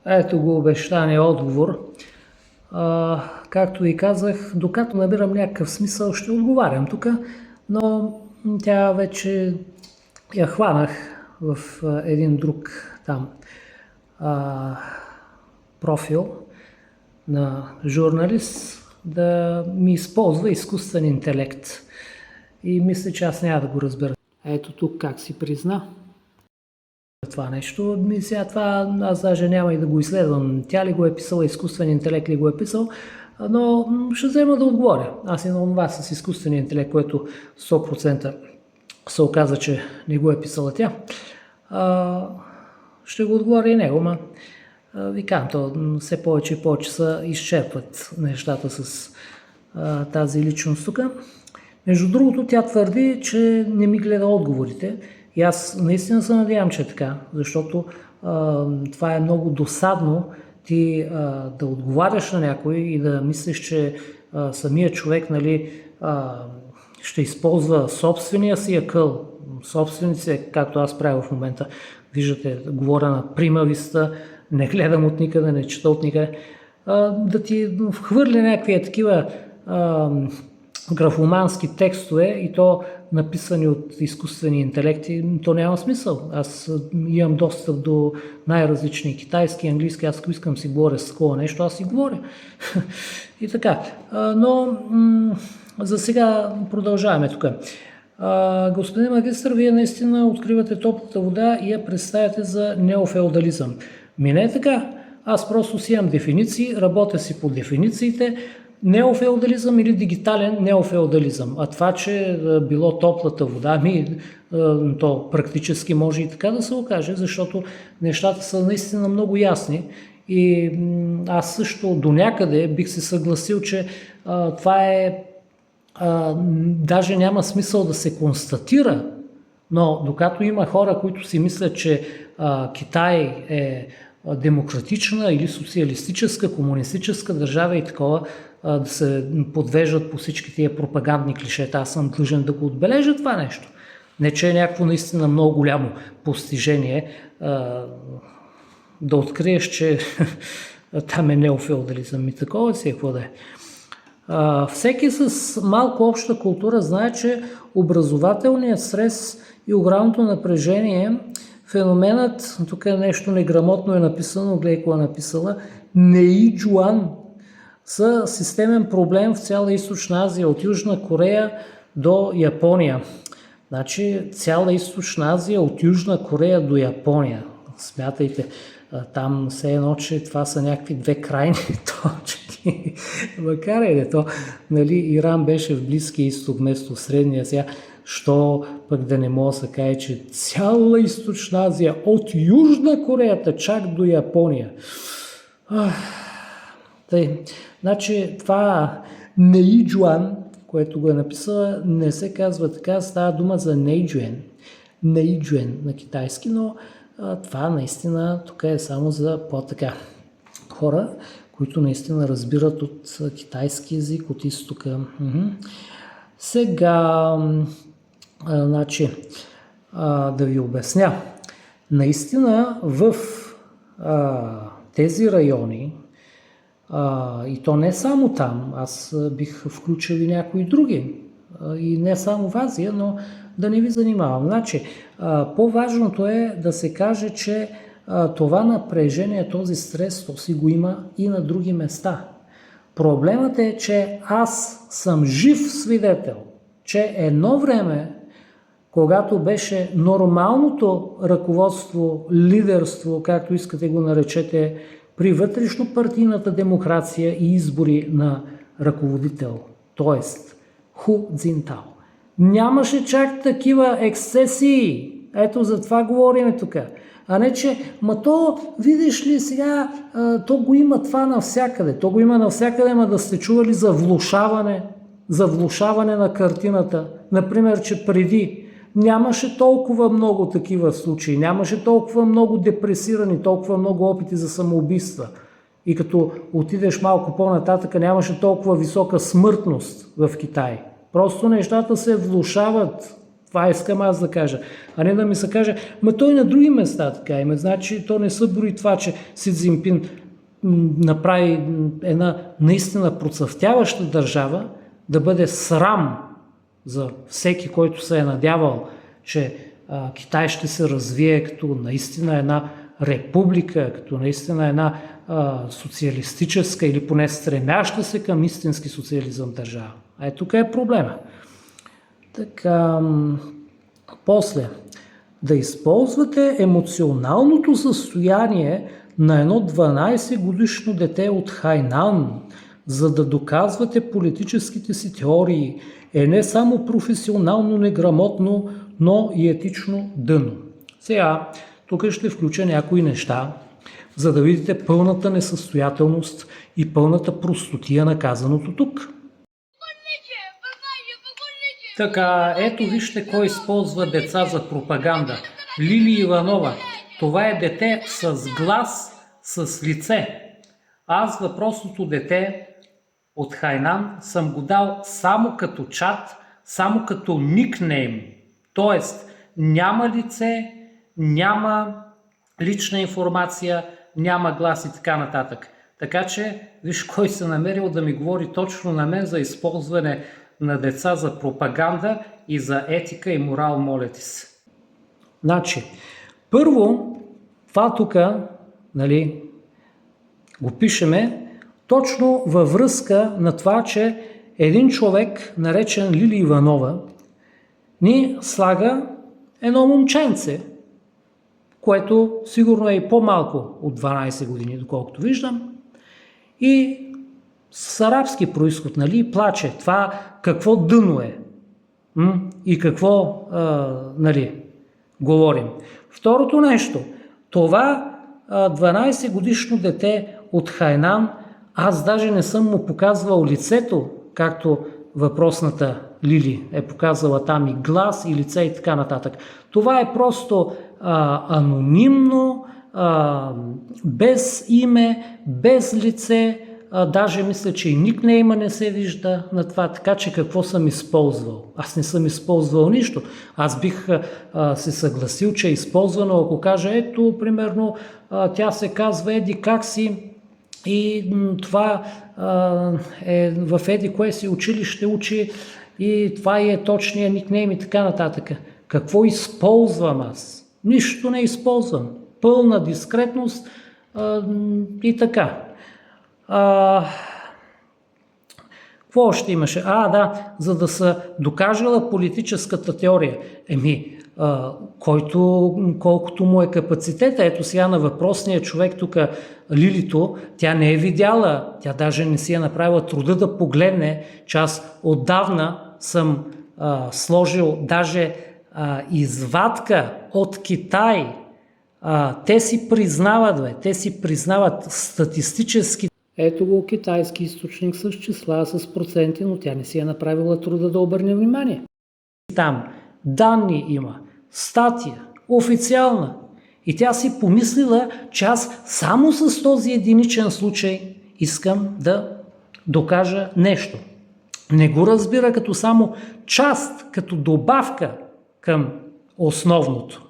Ето го обещания отговор. Както ви казах, докато набирам някакъв смисъл, ще отговарям тук, но тя вече я хванах в един друг там профил на журналист да ми използва изкуствен интелект. И мисля, че аз няма да го разбера. Ето тук как си призна това нещо. Сега това аз даже няма и да го изследвам. Тя ли го е писала, изкуствен интелект ли го е писал, но ще взема да отговоря. Аз и на това с изкуствения интелект, което 100% се оказа, че не го е писала тя. Ще го отговоря и него, ма викам, то все повече и повече се изчерпват нещата с тази личност тук. Между другото, тя твърди, че не ми гледа отговорите. И аз наистина се надявам, че е така, защото това е много досадно ти да отговаряш на някой и да мислиш, че самия човек ще използва собствения си акъл, собственици, както аз правя в момента. Виждате, говоря на примависта, не гледам от никъде, не чета от никъде, да ти вхвърли някакви такива графомански текстове и то написани от изкуствени интелекти, то няма смисъл. Аз имам достъп до най-различни китайски, английски, аз ако искам си говоря с такова нещо, аз си говоря. И така. Но за сега продължаваме тук. Господин магистър, вие наистина откривате топлата вода и я представяте за неофеодализъм. Не е така. Аз просто си имам дефиниции, работя си по дефинициите, неофеодализъм или дигитален неофеодализъм. А това, че било топлата вода, то практически може и така да се окаже, защото нещата са наистина много ясни и аз също до някъде бих се съгласил, че това е даже няма смисъл да се констатира, но докато има хора, които си мислят, че Китай е демократична или социалистическа, комунистическа държава и такова, да се подвеждат по всички тия пропагандни клишета. Аз съм длъжен да го отбележа това нещо. Не, че е някакво наистина много голямо постижение да откриеш, че там е неофеодализъм и такова си е какво да е. Всеки с малко обща култура знае, че образователният стрес и огромното напрежение, феноменът, тук е нещо неграмотно е написано, гледай какво е написала, Неиджуан, са системен проблем в цяла Източна Азия, от Южна Корея до Япония. Значи цяла Източна Азия от Южна Корея до Япония. Смятайте, там все едно, че това са някакви две крайни точки. Макар и да то, Иран беше в Близкия изток вместо в Средния, сега що пък да не мога да се каже, че цяла Източна Азия от Южна Кореята чак до Япония. Значи това Неиджуан, което го е написала, не се казва така, става дума за Нейджуен на китайски, но това наистина тук е само за по-така хора, които наистина разбират от китайски език, от изтока. Сега, да ви обясня. Наистина в тези райони, и то не само там, аз бих включил и някои други, и не само в Азия, но да не ви занимавам. По-важното е да се каже, че това напрежение, този стрес, то си го има и на други места. Проблемът е, че аз съм жив свидетел, че едно време, когато беше нормалното ръководство, лидерство, както искате го наречете, при вътрешно-партийната демокрация и избори на ръководител, т.е. Ху Цзинтао, нямаше чак такива ексцесии. Ето за това говорим тук. А не, че, то, видиш ли сега, то го има това навсякъде. То го има навсякъде, да сте чували за влошаване на картината. Например, че преди нямаше толкова много такива случаи, нямаше толкова много депресирани, толкова много опити за самоубийства. И като отидеш малко по-нататък, нямаше толкова висока смъртност в Китай. Просто нещата се влошават Това искам аз да кажа. А не да ми се каже, той на други места така има. Значи то не са брои това, че Си Цзинпин направи една наистина процъфтяваща държава, да бъде срам за всеки, който се е надявал, че Китай ще се развие като наистина една република, като наистина една социалистическа или поне стремяща се към истински социализъм държава. Тук е проблема. Така, после, да използвате емоционалното състояние на едно 12-годишно дете от Хайнан, за да доказвате политическите си теории, е не само професионално неграмотно, но и етично дъно. Сега, тук ще включа някои неща, за да видите пълната несъстоятелност и пълната простотия на казаното тук. Така, ето вижте кой използва деца за пропаганда. Лили Иванова. Това е дете с глас, с лице. Аз въпросното дете от Хайнан съм го дал само като чат, само като никнейм. Тоест, няма лице, няма лична информация, няма глас и така нататък. Така че, виж кой се намерил да ми говори точно на мен за използване на деца за пропаганда и за етика и морал, моля ти се. Значи, първо, това тук, нали, го пишеме точно във връзка на това, че един човек, наречен Лили Иванова, ни слага едно момченце, което сигурно е и по-малко от 12 години, доколкото виждам, и с арабски произход, нали, плаче. Това какво дъно е и какво, нали, говорим. Второто нещо, това 12 годишно дете от Хайнан, аз даже не съм му показвал лицето, както въпросната Лили е показала там и глас, и лице и така нататък. Това е просто анонимно, без име, без лице, даже мисля, че и никнейма не се вижда на това, така че какво съм използвал? Аз не съм използвал нищо. Аз бих се съгласил, че е използвано, ако кажа, ето, примерно, тя се казва еди как си и това е в еди кое си училище учи и това е точният никнейм и така нататък. Какво използвам аз? Нищо не използвам. Пълна дискретност и така. Какво още имаше? Да, за да се докажела политическата теория. Колкото му е капацитета, ето сега на въпросния човек тук, Лилито, тя не е видяла, тя даже не си е направила труда да погледне, че аз отдавна съм сложил даже извадка от Китай. Те си признават статистически. Ето го китайски източник с числа, с проценти, но тя не си е направила труда да обърне внимание. Там данни има, статия, официална. И тя си помислила, че аз само с този единичен случай искам да докажа нещо. Не го разбира като само част, като добавка към основното.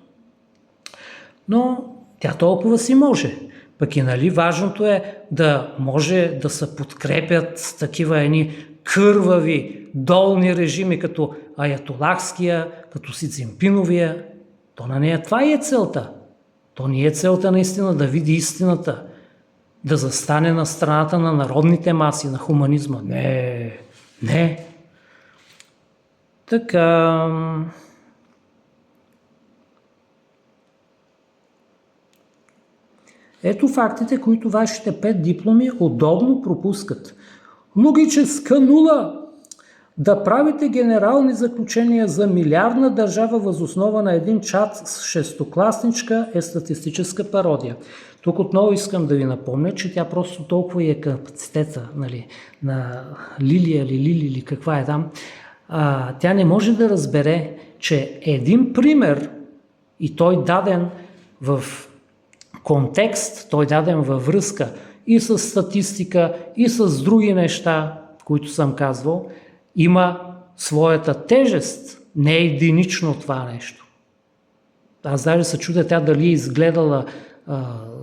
Но тя толкова си може. Пък и нали важното е да може да се подкрепят с такива едни кървави, долни режими, като аятолахския, като Си Цзинпиновия. То на нея това и е целта. То не е целта наистина да види истината, да застане на страната на народните маси, на хуманизма. Не. Така. Ето фактите, които вашите 5 дипломи удобно пропускат. Логическа нула! Да правите генерални заключения за милиардна държава въз основа на един чат с шестокласничка е статистическа пародия. Тук отново искам да ви напомня, че тя просто толкова е капацитета, нали, на Лилия или каква е там. Тя не може да разбере, че един пример и той даден в контекст, той даден във връзка и с статистика, и с други неща, които съм казвал, има своята тежест Не е единично това нещо. Аз даже се чудя тя дали е изгледала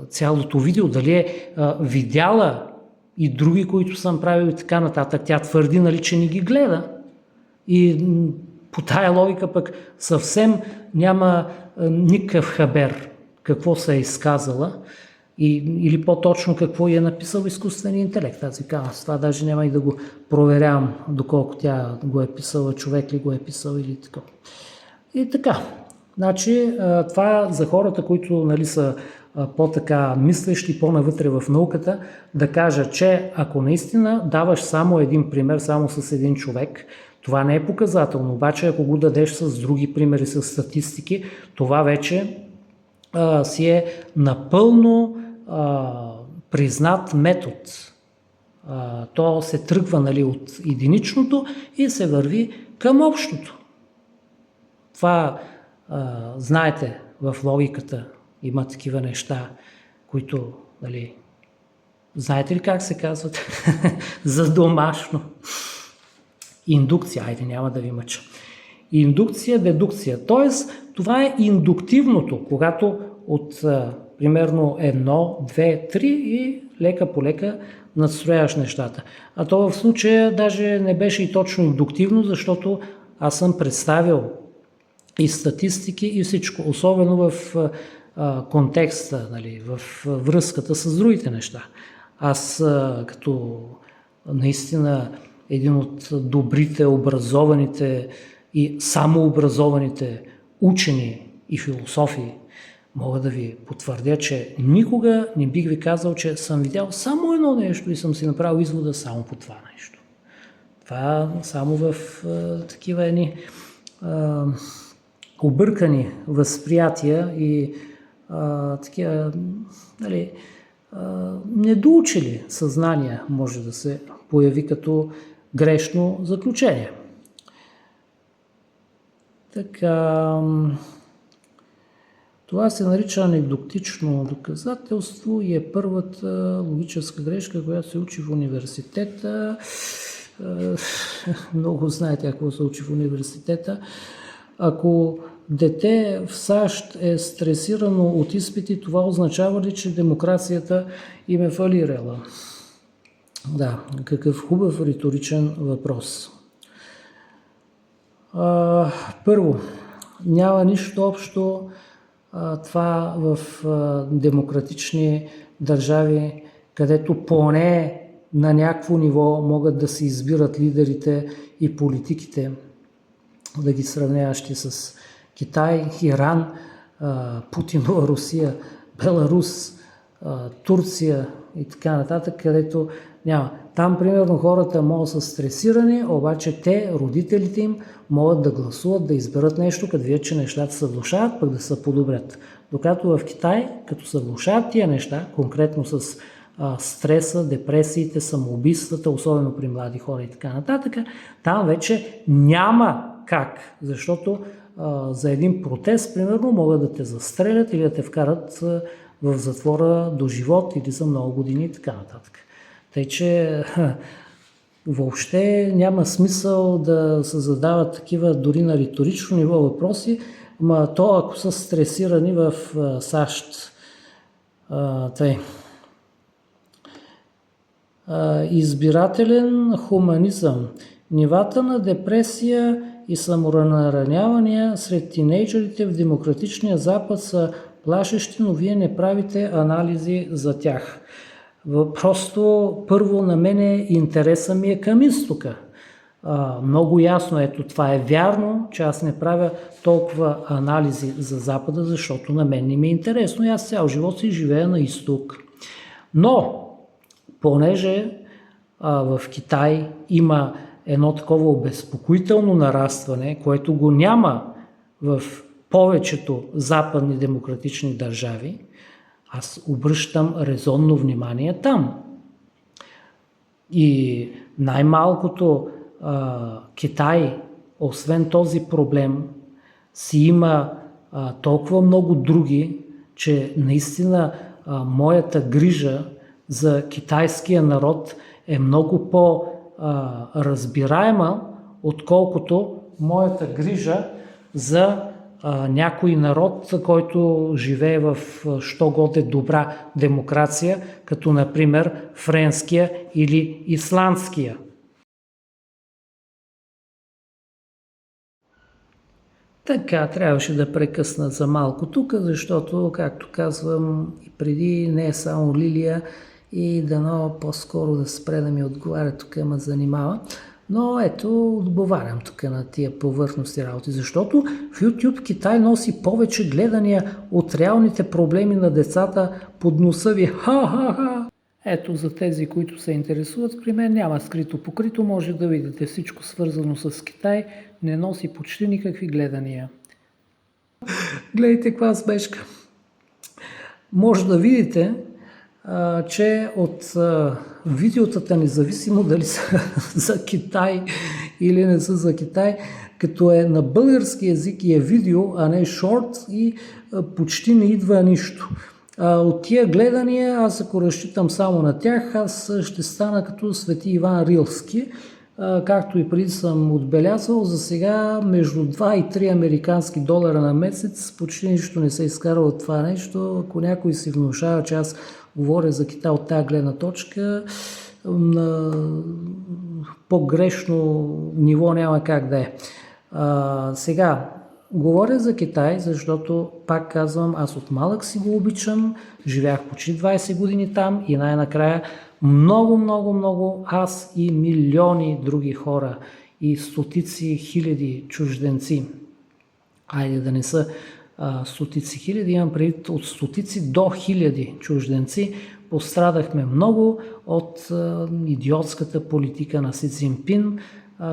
цялото видео, дали е видяла и други, които съм правил и така нататък. Тя твърди, нали, че не ги гледа. И по тая логика пък съвсем няма никакъв хабер какво се е изказала или по-точно какво е написал изкуственият интелект. Аз ви казвам, това даже няма и да го проверявам доколко тя го е писала, човек ли го е писал или така. И така. Значи, това за хората, които, нали, са по-така мислещи, по-навътре в науката, да кажа, че ако наистина даваш само един пример, само с един човек, това не е показателно. Обаче, ако го дадеш с други примери, с статистики, това вече си е напълно признат метод. То се тръгва, нали, от единичното и се върви към общото. Това, знаете, в логиката има такива неща, които, нали, знаете ли как се казват? За домашно. Индукция, айде, няма да ви мъча. Индукция, дедукция. Тоест, това е индуктивното, когато от примерно 1, 2, 3 и лека по лека надстрояваш нещата. А то в случая даже не беше и точно индуктивно, защото аз съм представил и статистики и всичко, особено в контекста, нали, в връзката с другите неща. Аз като наистина един от добрите, образованите и самообразованите учени и философи, мога да ви потвърдя, че никога не бих ви казал, че съм видял само едно нещо и съм си направил извода само по това нещо. Това само в такива едни объркани възприятия и такива, нали, недоучили съзнания може да се появи като грешно заключение. Така, това се нарича анекдотично доказателство и е първата логическа грешка, която се учи в университета. Много знаете какво се учи в университета. Ако дете в САЩ е стресирано от изпити, това означава ли, че демокрацията им е фалирала? Да, какъв хубав риторичен въпрос. Първо, няма нищо общо това в демократични държави, където поне на някакво ниво могат да се избират лидерите и политиките, да ги сравняваш с Китай, Иран, Путинова Русия, Беларус, Турция и така нататък, където няма. Там, примерно, хората могат да са стресирани, обаче те, родителите им, могат да гласуват, да изберат нещо, като видят, че нещата се влошават, пък да се подобрят. Докато в Китай, като се влошават тия неща, конкретно с стреса, депресиите, самоубийствата, особено при млади хора и така нататък, там вече няма как, защото за един протест, примерно, могат да те застрелят или да те вкарат в затвора до живот или за много години и така нататък. Тъй, че въобще няма смисъл да се задават такива дори на риторично ниво въпроси, но то ако са стресирани в САЩ. Избирателен хуманизъм. Нивата на депресия и самонаранявания сред тинейджерите в демократичния Запад са плашещи, но вие не правите анализи за тях. Просто първо на мене интереса ми е към изтока. Много ясно, ето това е вярно, че аз не правя толкова анализи за Запада, защото на мен не ми е интересно и аз цял живот си живея на изток. Но, понеже в Китай има едно такова обезпокоително нарастване, което го няма в повечето западни демократични държави, аз обръщам резонно внимание там. И най-малкото Китай, освен този проблем, си има толкова много други, че наистина моята грижа за китайския народ е много по-разбираема, отколкото моята грижа за някой народ, който живее в що-годе добра демокрация, като например френския или исландския. Така, трябваше да прекъсна за малко тук, защото, както казвам и преди, не е само Лилия и дано по-скоро да спре да ми отговаря тук, ме занимава. Но ето, отговарям тук на тия повърхностни работи, защото в YouTube Китай носи повече гледания от реалните проблеми на децата под носа ви. Ха-ха-ха! Ето за тези, които се интересуват, при мен няма скрито покрито, може да видите всичко свързано с Китай, не носи почти никакви гледания. Гледайте каква смешка. Може да видите, че от видеотата, независимо дали са за Китай или не са за Китай, като е на български език и е видео, а не шорт, и почти не идва нищо. От тия гледания, аз ако разчитам само на тях, аз ще стана като Свети Иван Рилски. Както и преди съм отбелязал, за сега между 2 и 3 американски долара на месец почти нищо не се изкарва от това нещо. Ако някой си внушава, че аз говоря за Китай от тази гледна точка, на по-грешно ниво няма как да е. Сега, говоря за Китай, защото, пак казвам, аз от малък си го обичам, живях почти 20 години там и най-накрая много аз и милиони други хора и стотици хиляди чужденци, айде да не са стотици хиляди, имам предвид от стотици до хиляди чужденци, пострадахме много от идиотската политика на Си Цзинпин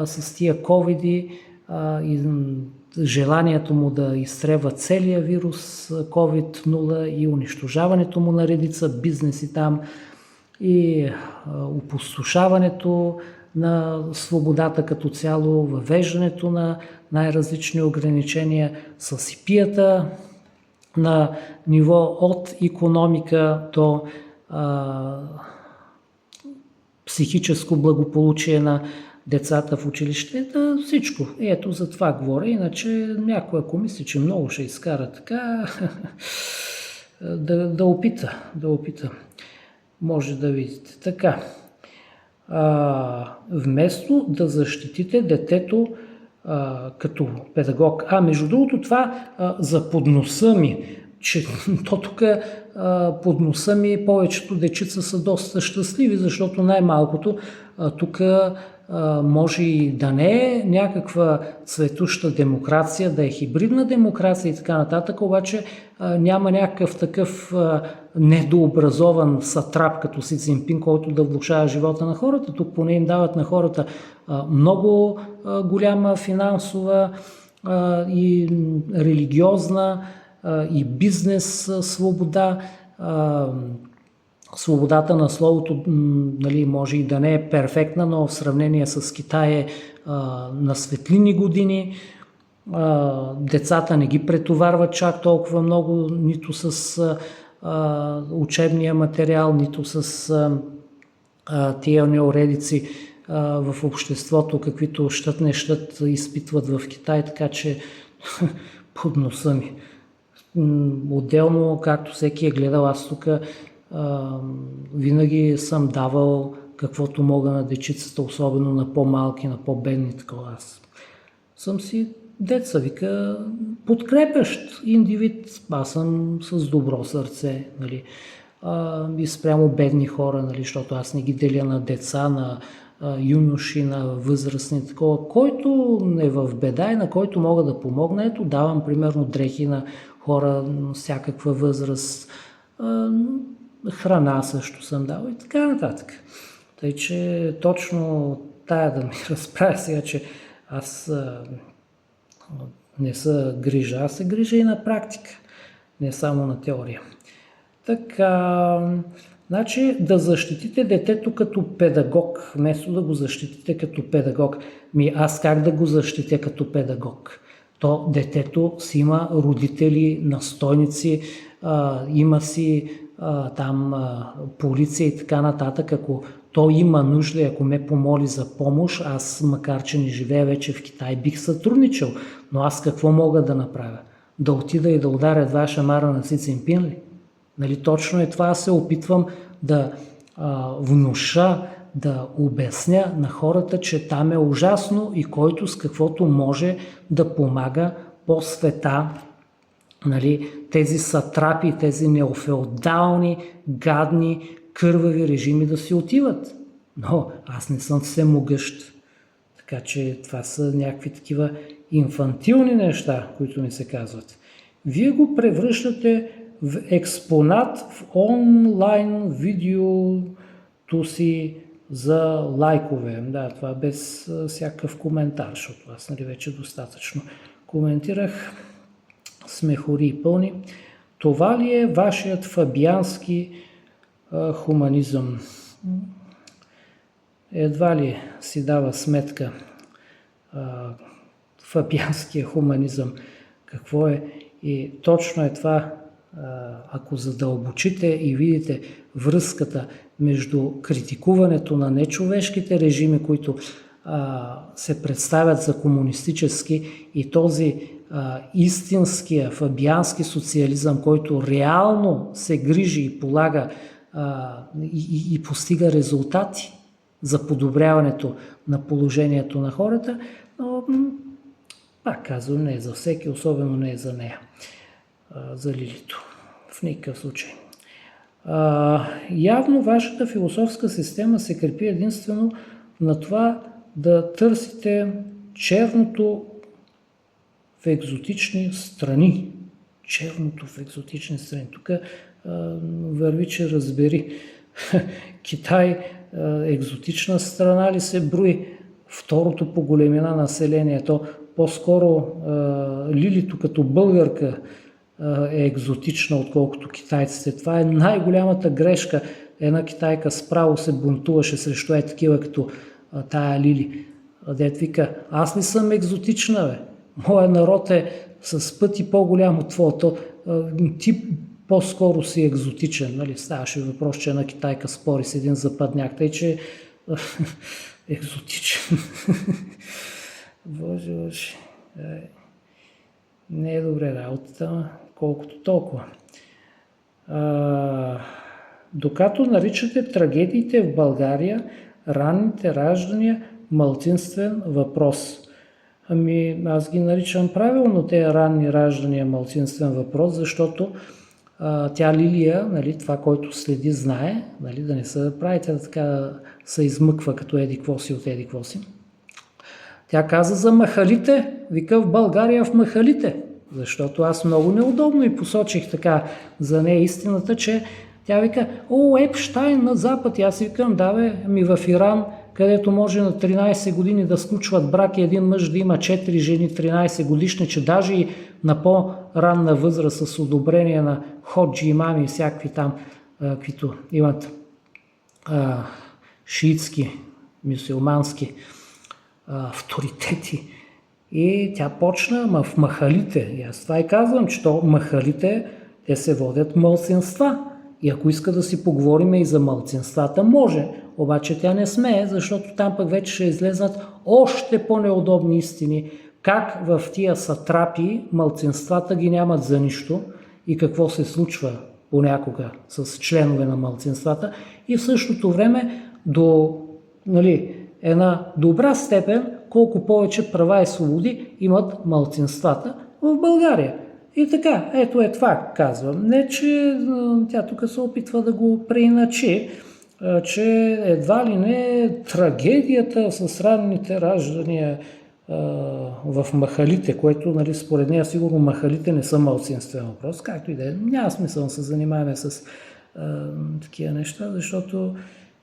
с тия ковиди и желанието му да изтребва целия вирус COVID-0 и унищожаването му на редица бизнеси там и опустошаването на свободата като цяло, въвеждането на най-различни ограничения, съсипията на ниво от икономика до психическо благополучие на децата в училище, всичко. Ето за това говоря, иначе някой, ако мисли, че много ще изкара така, да опита. Може да видите. Така. Вместо да защитите детето като педагог. Между другото, това за подноса ми, че то тук под носа ми повечето дечица са доста щастливи, защото най-малкото тук може и да не е някаква цветуща демокрация, да е хибридна демокрация и така нататък, обаче няма някакъв такъв недообразован сатрап като Си Цзинпин, който да влошава живота на хората. Тук поне им дават на хората много голяма финансова и религиозна и бизнес свобода. Свободата на словото, нали, може и да не е перфектна, но в сравнение с Китай е на светлини години. Децата не ги претоварват чак толкова много, нито с учебния материал, нито с тия неуредици в обществото, каквито щат не щат изпитват в Китай, така че под носа ми. Отделно, както всеки е гледал, аз тук винаги съм давал каквото мога на дечицата, особено на по-малки, на по-бедни, такова. Аз съм си деца, вика, подкрепящ индивид. Аз съм с добро сърце, нали. И спрямо бедни хора, нали, защото аз не ги деля на деца, на юноши, на възрастни, такова. Който е в беда и на който мога да помогна, ето давам примерно дрехи на хора на всякаква възраст, храна също съм дал и така нататък. Тъй, че точно тая да ми разправя сега, че аз не се грижа, аз се грижа и на практика, не само на теория. Така, значи да защитите детето като педагог, вместо да го защитите като педагог. Аз как да го защитя като педагог? То детето си има родители, настойници, има си там полиция и така нататък. Ако той има нужда и ако ме помоли за помощ, аз, макар че не живея вече в Китай, бих сътрудничал. Но аз какво мога да направя? Да отида и да ударя два шамара на Си Цзинпин ли? Нали, точно е това, аз се опитвам да внуша, да обясня на хората, че там е ужасно и който с каквото може да помага по света, нали, тези сатрапи, тези неофеодални, гадни, кървави режими да си отиват. Но аз не съм всемогъщ. Така че това са някакви такива инфантилни неща, които ми се казват. Вие го превръщате в експонат в онлайн видеото си за лайкове. Да, това без всякакъв коментар, защото аз нали вече достатъчно коментирах. Смехори и пълни. Това ли е вашият фабиански хуманизъм? Едва ли си дава сметка фабианския хуманизъм какво е. И точно е това, ако задълбочите и видите връзката между критикуването на нечовешките режими, които се представят за комунистически, и този истинския фабиански социализъм, който реално се грижи и полага и постига резултати за подобряването на положението на хората, но пак казвам, не е за всеки, особено не е за нея, за Лилито. В никакъв случай. Явно вашата философска система се крепи единствено на това да търсите черното в екзотични страни. Черното в екзотични страни. Тук върви, че разбери. Китай екзотична страна ли се брои? Второто по големина населението. По-скоро Лилито като българка е екзотична, отколкото китайците. Това е най-голямата грешка. Една китайка справо се бунтуваше срещу такива като тая Лили. Дет вика, аз не съм екзотична, бе. Моя народ е с пъти по-голям от твоето. Ти по-скоро си екзотичен. Нали? Ставаше въпрос, че една китайка спори с един западняк. Тъй, че екзотичен. Боже. Не е добре работата, колкото толкова. Докато наричате трагедиите в България, ранните раждания, малцинствен въпрос. Ами аз ги наричам правилно тези ранни раждания, малцинствен въпрос, защото тя Лилия, нали, това, който следи, знае, нали, да не се правите така се измъква като еди-кво си от еди-кво си. Тя каза за махалите, вика в България в махалите, защото аз много неудобно и посочих така за нея истината, че тя вика, Епштайн на Запад, и аз си викам, да бе, ми в Иран, където може на 13 години да сключват брак и един мъж да има 4 жени 13 годишни, че даже и на по-ранна възраст с одобрение на ходжи имами и всякакви там, които имат шиитски, мюсюлмански авторитети. И тя почна в махалите. И аз това и казвам, че махалите, те се водят малцинства. И ако иска да си поговорим и за малцинствата, може. Обаче тя не смее, защото там пък вече ще излезнат още по-неудобни истини. Как в тия сатрапи малцинствата ги нямат за нищо и какво се случва понякога с членове на малцинствата. И в същото време до една добра степен колко повече права и свободи имат малцинствата в България. И така, ето е това казвам. Не, че тя тук се опитва да го преиначи, че едва ли не трагедията с ранните раждания в махалите, което според нея сигурно махалите не са малцинствен въпрос, както и да е. Няма смисъл да се занимаваме с такива неща, защото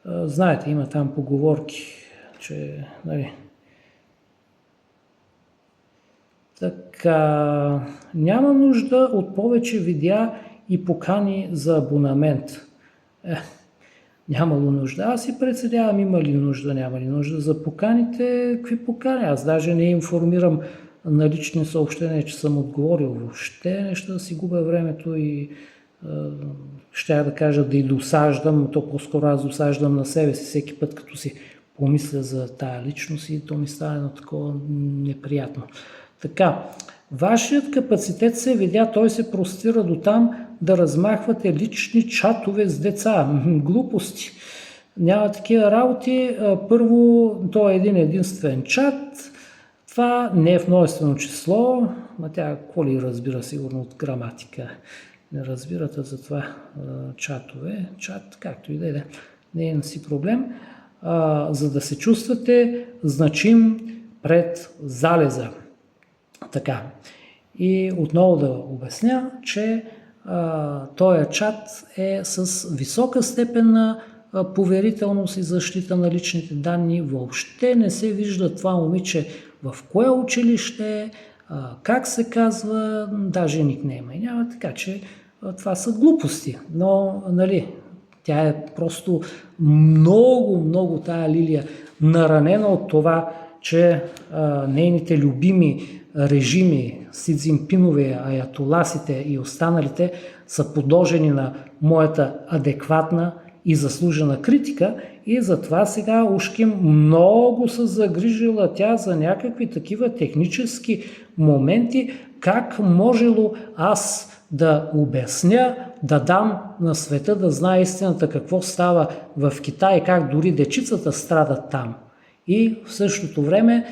знаете, има там поговорки, че така, няма нужда от повече видеа и покани за абонамент. Нямало нужда. Аз си преценявам има ли нужда, няма ли нужда. За поканите, какви покани? Аз даже не информирам на лични съобщения, че съм отговорил въобще. Нещо да си губя времето и щях да кажа да и досаждам, но то по-скоро аз досаждам на себе си всеки път, като си помисля за тая личност и то ми става едно такова неприятно. Така, вашият капацитет се видя, той се простира до там да размахвате лични чатове с деца. Глупости. Няма такива работи. Първо, то е един единствен чат. Това не е в множествено число, тя какво ли разбира сигурно от граматика. Не разбирате за това чатове. Чат, както и да е, не е си проблем. За да се чувствате значим пред залеза. Така. И отново да обясня, че този чат е с висока степен на поверителност и защита на личните данни. Въобще не се вижда това момиче в кое училище, как се казва, даже никнейма и няма, така че това са глупости. Но, нали, тя е просто много тая Лилия наранена от това, че нейните любими режими, Си Цзинпинове, аятоласите и останалите са подложени на моята адекватна и заслужена критика и затова сега ушким много се загрижила тя за някакви такива технически моменти, как можело аз да обясня, да дам на света да знае истината какво става в Китай, как дори дечицата страдат там. И в същото време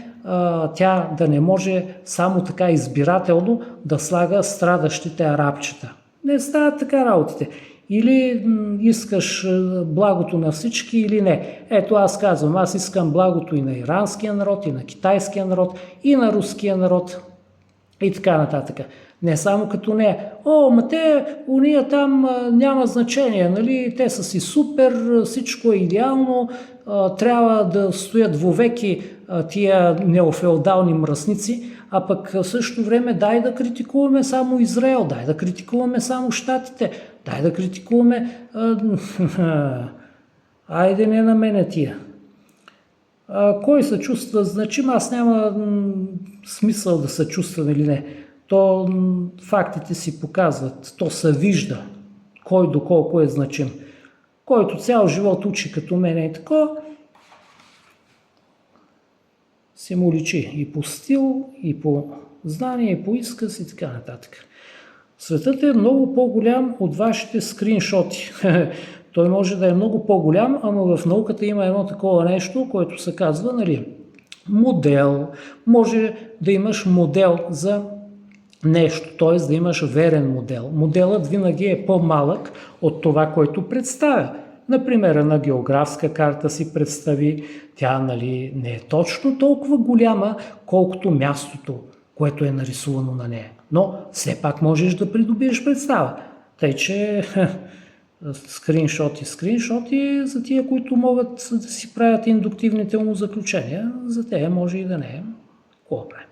тя да не може само така избирателно да слага страдащите арабчета. Не стават така работите. Или искаш благото на всички, или не. Ето аз казвам, аз искам благото и на иранския народ, и на китайския народ, и на руския народ, и така нататък. Не само като не. Ма те, уния там няма значение, нали? Те са си супер, всичко е идеално, трябва да стоят вовеки тия неофеодални мръсници, а пък в същото време дай да критикуваме само Израел, дай да критикуваме само Щатите, дай да критикуваме... Айде не на мене тия. Кой се чувства значим? Аз няма смисъл да се чувствам или не. То фактите си показват, то се вижда кой доколко е значим. Който цял живот учи като мен и така, се му личи и по стил, и по знание, и по изказ и така нататък. Светът е много по-голям от вашите скриншоти. Той може да е много по-голям, ама в науката има едно такова нещо, което се казва, нали, модел. Може да имаш модел за нещо, т.е. да имаш верен модел. Моделът винаги е по-малък от това, което представя. Например, на географска карта си представи, тя, нали, не е точно толкова голяма, колкото мястото, което е нарисувано на нея. Но все пак можеш да придобиеш представа. Тъй, че скриншоти за тия, които могат да си правят индуктивните умозаключения, за тея може и да не е. Какво правим?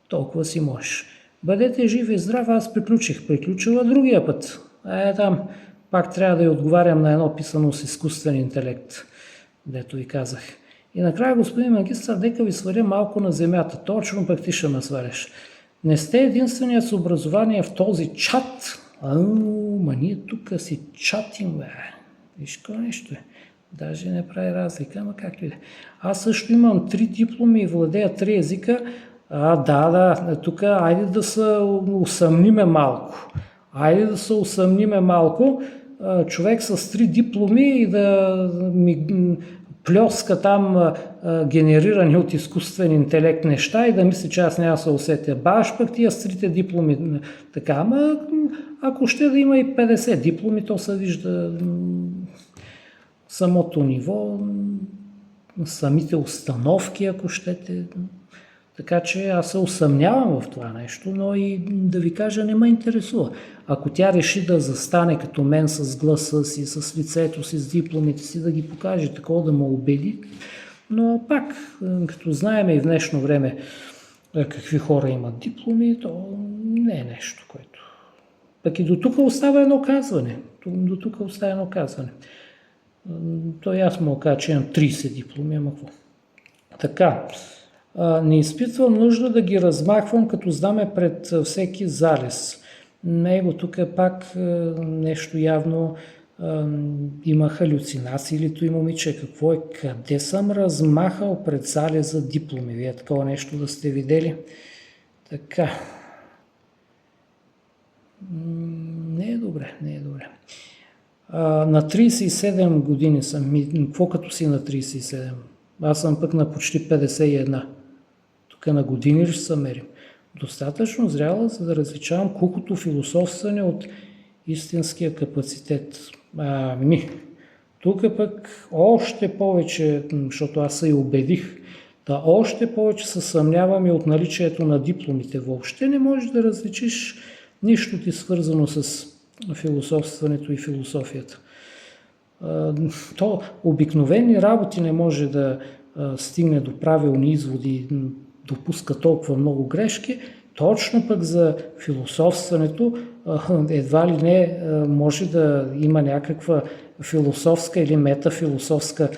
Толкова си можеш. Бъдете живи и здрави, аз приключила другия път. Там пак трябва да й отговарям на едно писано с изкуствен интелект, дето ви казах. И накрая, господин магистър, дека ви сваря малко на земята. Точно пък ти ще ме свареш. Не сте единственият с образование в този чат. Ма ние тук си чатим, бе. Виж какво нещо е. Даже не прави разлика, ама както и да. Аз също имам 3 дипломи и владея 3 езика. Да, тук айде да се усъмниме малко. Човек с 3 дипломи и да ми плёска там генерирани от изкуствен интелект неща и да мисли, че аз няма да се усетя. Баш пък тия с 3 дипломи така, ама ако ще да има и 50 дипломи, то се вижда самото ниво, самите установки, ако щете. Така че аз се усъмнявам в това нещо, но и да ви кажа, не ме интересува. Ако тя реши да застане като мен с гласа си, с лицето си, с дипломите си, да ги покаже, такова да ме убеди. Но пак, като знаем и в днешно време какви хора имат дипломи, то не е нещо, което... Пък и до тук остава едно казване. Той аз мога кажа, че имам 30 дипломи, ама какво? Така, не изпитвам нужда да ги размахвам като знаме пред всеки залез. Него тук пак нещо явно има халюцинации или той момиче. Какво е? Къде съм размахал пред залеза дипломи? Вие такова нещо да сте видели? Така. Не е добре, не е добре. На 37 години съм. Какво като си на 37? Аз съм пък на почти 51. Тук на години ли ще се мерим? Достатъчно зряла, за да различавам кукото философстване от истинския капацитет. Тук пък още повече, защото аз се и убедих, да още повече се съмнявам и от наличието на дипломите. Въобще не можеш да различиш нищо ти свързано с философстването и философията. То обикновени работи не може да стигне до правилни изводи, допуска толкова много грешки, точно пък за философстването едва ли не може да има някаква философска или метафилософска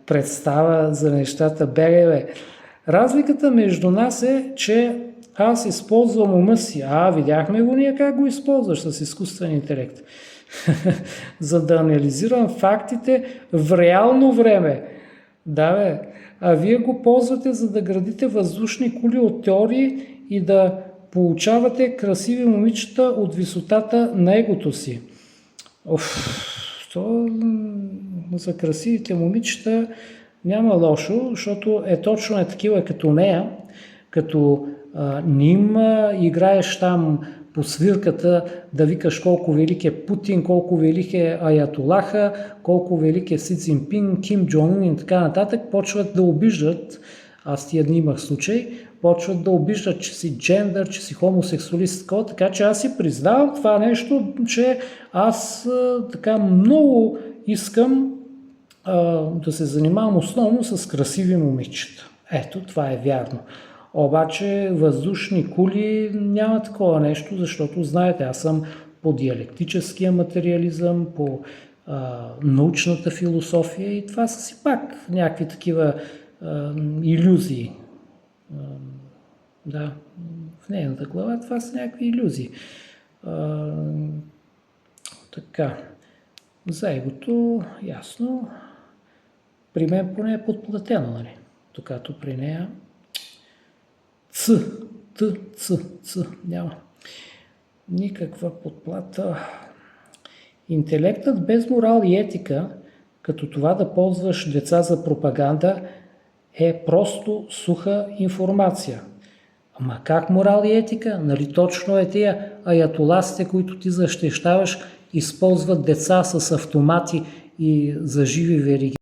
представа за нещата. Разликата между нас е, че аз използвам ума си. Видяхме го ние как го използваш с изкуствен интелект. За да анализирам фактите в реално време. А вие го ползвате, за да градите въздушни кули от теории и да получавате красиви момичета от висотата на егото си. То за красивите момичета няма лошо, защото точно такива като нея, като ним играеш там по свирката да викаш колко велик е Путин, колко велик е Аятолаха, колко велик е Си Цзинпин, Ким Джон Ун и така нататък, почват да обиждат, аз тия дни имах случай, почват да обиждат, че си джендър, че си хомосексуалист, така че аз си признавам това нещо, че аз така много искам да се занимавам основно с красиви момичета. Ето, това е вярно. Обаче въздушни кули няма такова нещо, защото знаете, аз съм по диалектическия материализъм, по научната философия и това са си пак някакви такива илюзии. В нейната глава това са някакви илюзии. Така, за егото, ясно, при мен поне е подплатено, нали? Докато при нея няма никаква подплата. Интелектът без морал и етика, като това да ползваш деца за пропаганда, е просто суха информация. Ама как морал и етика? Нали точно е тия аятоласите, които ти защищаваш, използват деца с автомати и за живи вериги.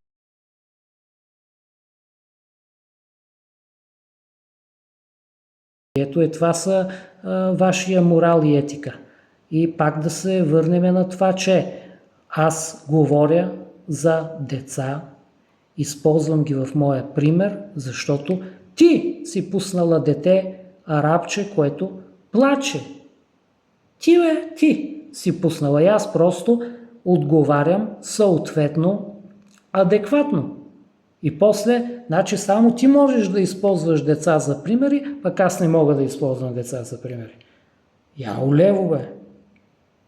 Ето това са вашия морал и етика. И пак да се върнем на това, че аз говоря за деца, използвам ги в моя пример, защото ти си пуснала дете, арабче, което плаче. Ти си пуснала и аз просто отговарям съответно адекватно. И после, значи само ти можеш да използваш деца за примери, пък аз не мога да използвам деца за примери. Яо лево, бе!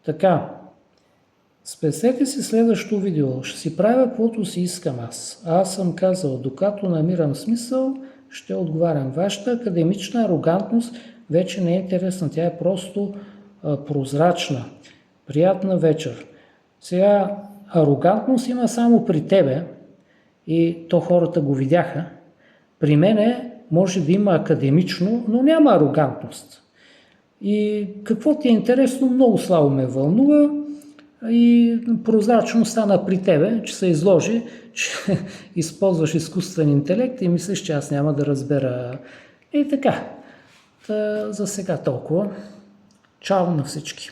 Така, спесете си следващото видео. Ще си правя каквото си искам аз. Аз съм казал, докато намирам смисъл, ще отговарям. Вашата академична арогантност вече не е интересна. Тя е просто прозрачна. Приятна вечер. Сега, арогантност има само при тебе, и то хората го видяха. При мене може да има академично, но няма арогантност. И какво ти е интересно, много слабо ме вълнува и прозрачно стана при тебе, че се изложи, че използваш изкуствен интелект и мислиш, че аз няма да разбера. И така. За сега толкова. Чао на всички.